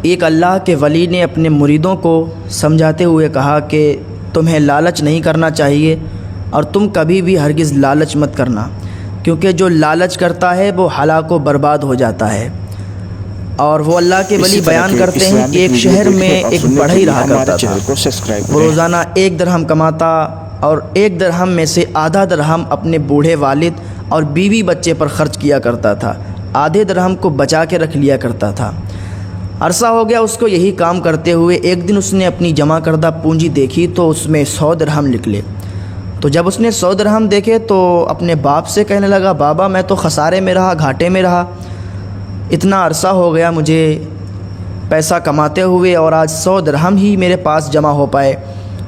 ایک اللہ کے ولی نے اپنے مریدوں کو سمجھاتے ہوئے کہا کہ تمہیں لالچ نہیں کرنا چاہیے اور تم کبھی بھی ہرگز لالچ مت کرنا، کیونکہ جو لالچ کرتا ہے وہ ہلاک و برباد ہو جاتا ہے۔ اور وہ اللہ کے ولی بیان کرتے ہیں کہ ایک شہر میں ایک بڑھئی رہا کرتا تھا، وہ روزانہ 1 درہم کماتا اور 1 درہم میں سے آدھا درہم اپنے بوڑھے والد اور بیوی بچے پر خرچ کیا کرتا تھا، آدھے درہم کو بچا کے رکھ لیا کرتا تھا۔ عرصہ ہو گیا اس کو یہی کام کرتے ہوئے۔ ایک دن اس نے اپنی جمع کردہ پونجی دیکھی تو اس میں 100 درہم نکلے۔ تو جب اس نے 100 درہم دیکھے تو اپنے باپ سے کہنے لگا، بابا میں تو خسارے میں رہا، گھاٹے میں رہا، اتنا عرصہ ہو گیا مجھے پیسہ کماتے ہوئے اور آج 100 درہم ہی میرے پاس جمع ہو پائے۔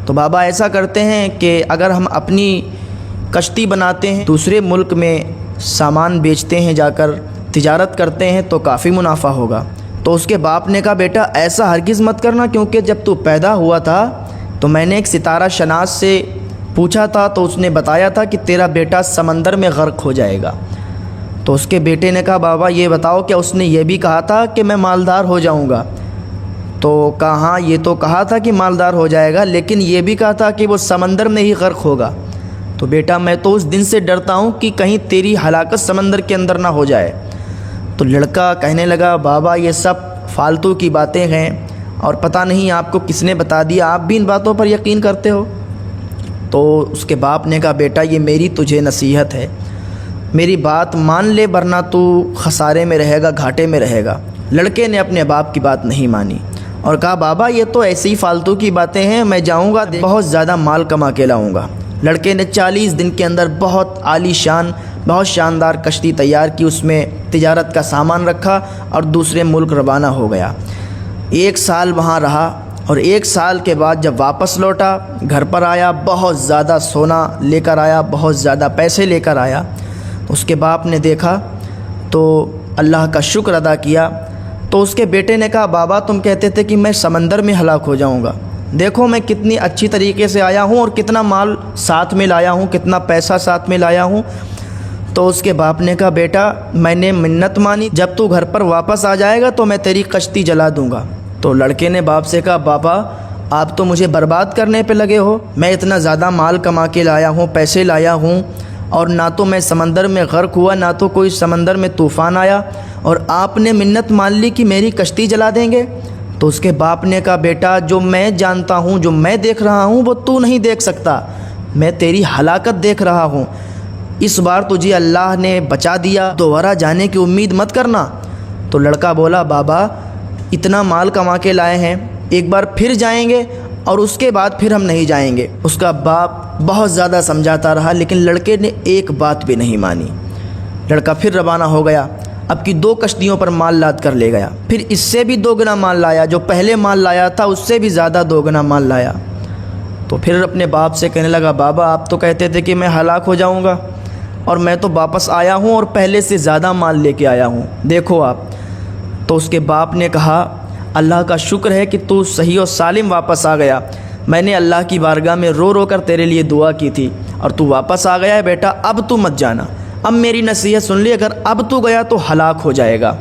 تو بابا ایسا کرتے ہیں کہ اگر ہم اپنی کشتی بناتے ہیں، دوسرے ملک میں سامان بیچتے ہیں، جا کر تجارت کرتے ہیں تو کافی منافع ہوگا۔ تو اس کے باپ نے کہا، بیٹا ایسا ہرگز مت کرنا، کیونکہ جب تو پیدا ہوا تھا تو میں نے ایک ستارہ شناس سے پوچھا تھا تو اس نے بتایا تھا کہ تیرا بیٹا سمندر میں غرق ہو جائے گا۔ تو اس کے بیٹے نے کہا، بابا یہ بتاؤ کہ اس نے یہ بھی کہا تھا کہ میں مالدار ہو جاؤں گا؟ تو کہا ہاں یہ تو کہا تھا کہ مالدار ہو جائے گا، لیکن یہ بھی کہا تھا کہ وہ سمندر میں ہی غرق ہوگا۔ تو بیٹا میں تو اس دن سے ڈرتا ہوں کہ کہیں تیری ہلاکت سمندر کے اندر نہ ہو جائے۔ تو لڑکا کہنے لگا، بابا یہ سب فالتو کی باتیں ہیں اور پتہ نہیں آپ کو کس نے بتا دیا، آپ بھی ان باتوں پر یقین کرتے ہو؟ تو اس کے باپ نے کہا، بیٹا یہ میری تجھے نصیحت ہے، میری بات مان لے ورنہ تو خسارے میں رہے گا، گھاٹے میں رہے گا۔ لڑکے نے اپنے باپ کی بات نہیں مانی اور کہا، بابا یہ تو ایسی ہی فالتو کی باتیں ہیں، میں جاؤں گا بہت زیادہ مال کما کے لاؤں گا۔ لڑکے نے 40 دن کے اندر بہت عالی شان، بہت شاندار کشتی تیار کی، اس میں تجارت کا سامان رکھا اور دوسرے ملک روانہ ہو گیا۔ 1 سال وہاں رہا اور 1 سال کے بعد جب واپس لوٹا، گھر پر آیا، بہت زیادہ سونا لے کر آیا، بہت زیادہ پیسے لے کر آیا۔ اس کے باپ نے دیکھا تو اللہ کا شکر ادا کیا۔ تو اس کے بیٹے نے کہا، بابا تم کہتے تھے کہ میں سمندر میں ہلاک ہو جاؤں گا، دیکھو میں کتنی اچھی طریقے سے آیا ہوں اور کتنا مال ساتھ میں لایا ہوں، کتنا پیسہ ساتھ میں لایا ہوں۔ تو اس کے باپ نے کہا، بیٹا میں نے منت مانی، جب تو گھر پر واپس آ جائے گا تو میں تیری کشتی جلا دوں گا۔ تو لڑکے نے باپ سے کہا، بابا آپ تو مجھے برباد کرنے پہ لگے ہو، میں اتنا زیادہ مال کما کے لایا ہوں، پیسے لایا ہوں، اور نہ تو میں سمندر میں غرق ہوا، نہ تو کوئی سمندر میں طوفان آیا، اور آپ نے منت مان لی کہ میری کشتی جلا دیں گے۔ تو اس کے باپ نے کہا، بیٹا جو میں جانتا ہوں، جو میں دیکھ رہا ہوں وہ تو نہیں دیکھ سکتا، میں تیری ہلاکت دیکھ رہا ہوں۔ اس بار تجھے اللہ نے بچا دیا، دوبارہ جانے کی امید مت کرنا۔ تو لڑکا بولا، بابا اتنا مال کما کے لائے ہیں، ایک بار پھر جائیں گے اور اس کے بعد پھر ہم نہیں جائیں گے۔ اس کا باپ بہت زیادہ سمجھاتا رہا لیکن لڑکے نے ایک بات بھی نہیں مانی۔ لڑکا پھر روانہ ہو گیا، اب کی 2 کشتیوں پر مال لاد کر لے گیا، پھر اس سے بھی 2 گنا مال لایا، جو پہلے مال لایا تھا اس سے بھی زیادہ 2 گنا مال لایا۔ تو پھر اپنے باپ سے کہنے لگا، بابا آپ تو کہتے تھے کہ میں ہلاک ہو جاؤں گا اور میں تو واپس آیا ہوں اور پہلے سے زیادہ مال لے کے آیا ہوں، دیکھو آپ۔ تو اس کے باپ نے کہا، اللہ کا شکر ہے کہ تو صحیح و سالم واپس آ گیا، میں نے اللہ کی بارگاہ میں رو رو کر تیرے لیے دعا کی تھی اور تو واپس آ گیا ہے، بیٹا اب تو مت جانا، اب میری نصیحت سن لی، اگر اب تو گیا تو ہلاک ہو جائے گا۔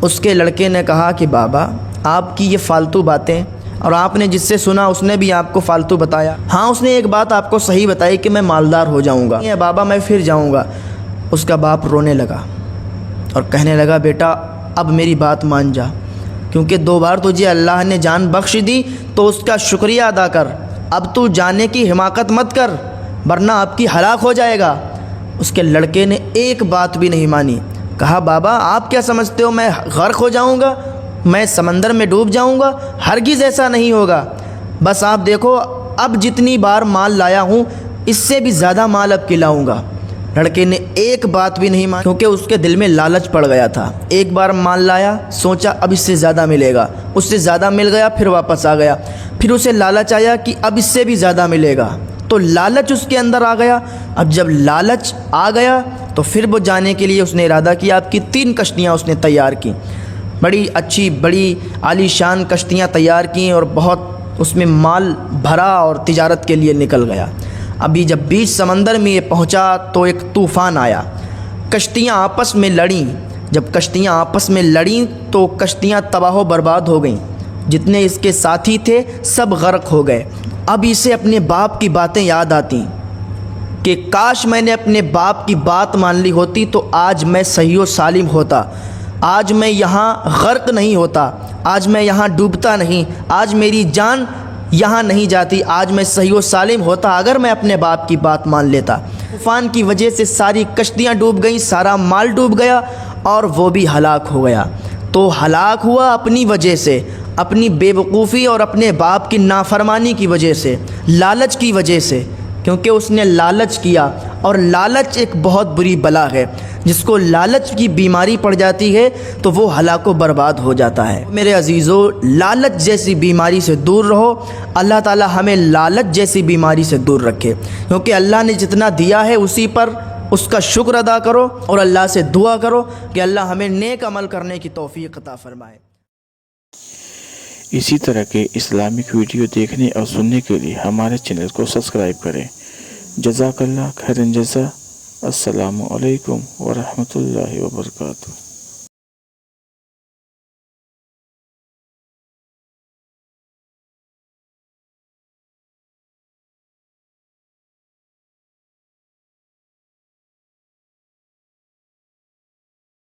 اس کے لڑکے نے کہا کہ بابا آپ کی یہ فالتو باتیں، اور آپ نے جس سے سنا اس نے بھی آپ کو فالتو بتایا، ہاں اس نے ایک بات آپ کو صحیح بتائی کہ میں مالدار ہو جاؤں گا، بابا میں پھر جاؤں گا۔ اس کا باپ رونے لگا اور کہنے لگا، بیٹا اب میری بات مان جا، کیونکہ 2 بار تجھے اللہ نے جان بخش دی تو اس کا شکریہ ادا کر، اب تو جانے کی حماقت مت کر ورنہ آپ کی ہلاک ہو جائے گا۔ اس کے لڑکے نے ایک بات بھی نہیں مانی، کہا، بابا آپ کیا سمجھتے ہو میں غرق ہو جاؤں گا، میں سمندر میں ڈوب جاؤں گا؟ ہرگز ایسا نہیں ہوگا، بس آپ دیکھو اب جتنی بار مال لایا ہوں اس سے بھی زیادہ مال اب کلاؤں گا۔ لڑکے نے ایک بات بھی نہیں مانی کیونکہ اس کے دل میں لالچ پڑ گیا تھا، ایک بار مال لایا، سوچا اب اس سے زیادہ ملے گا، اس سے زیادہ مل گیا، پھر واپس آ گیا، پھر اسے لالچ آیا کہ اب اس سے بھی زیادہ ملے گا، تو لالچ اس کے اندر آ گیا۔ اب جب لالچ آ گیا تو پھر وہ جانے کے لیے اس نے ارادہ کیا، اب کی 3 کشتیاں اس نے تیار کی، بڑی اچھی بڑی عالی شان کشتیاں تیار کیں اور بہت اس میں مال بھرا اور تجارت کے لیے نکل گیا۔ ابھی جب بیچ سمندر میں یہ پہنچا تو ایک طوفان آیا، کشتیاں آپس میں لڑیں، جب کشتیاں آپس میں لڑیں تو کشتیاں تباہ و برباد ہو گئیں، جتنے اس کے ساتھی تھے سب غرق ہو گئے۔ اب اسے اپنے باپ کی باتیں یاد آتی کہ کاش میں نے اپنے باپ کی بات مان لی ہوتی تو آج میں صحیح و سالم ہوتا، آج میں یہاں غرق نہیں ہوتا، آج میں یہاں ڈوبتا نہیں، آج میری جان یہاں نہیں جاتی، آج میں صحیح و سالم ہوتا اگر میں اپنے باپ کی بات مان لیتا۔ طوفان کی وجہ سے ساری کشتیاں ڈوب گئیں، سارا مال ڈوب گیا اور وہ بھی ہلاک ہو گیا۔ تو ہلاک ہوا اپنی وجہ سے، اپنی بے وقوفی اور اپنے باپ کی نافرمانی کی وجہ سے، لالچ کی وجہ سے، کیونکہ اس نے لالچ کیا، اور لالچ ایک بہت بری بلا ہے۔ جس کو لالچ کی بیماری پڑ جاتی ہے تو وہ ہلاک و برباد ہو جاتا ہے۔ میرے عزیزو، لالچ جیسی بیماری سے دور رہو۔ اللہ تعالی ہمیں لالچ جیسی بیماری سے دور رکھے، کیونکہ اللہ نے جتنا دیا ہے اسی پر اس کا شکر ادا کرو اور اللہ سے دعا کرو کہ اللہ ہمیں نیک عمل کرنے کی توفیق عطا فرمائے۔ اسی طرح کے اسلامک ویڈیو دیکھنے اور سننے کے لیے ہمارے چینل کو سبسکرائب کریں۔ جزاک اللہ خیرن جزا۔ السلام علیکم ورحمۃ اللہ وبرکاتہ۔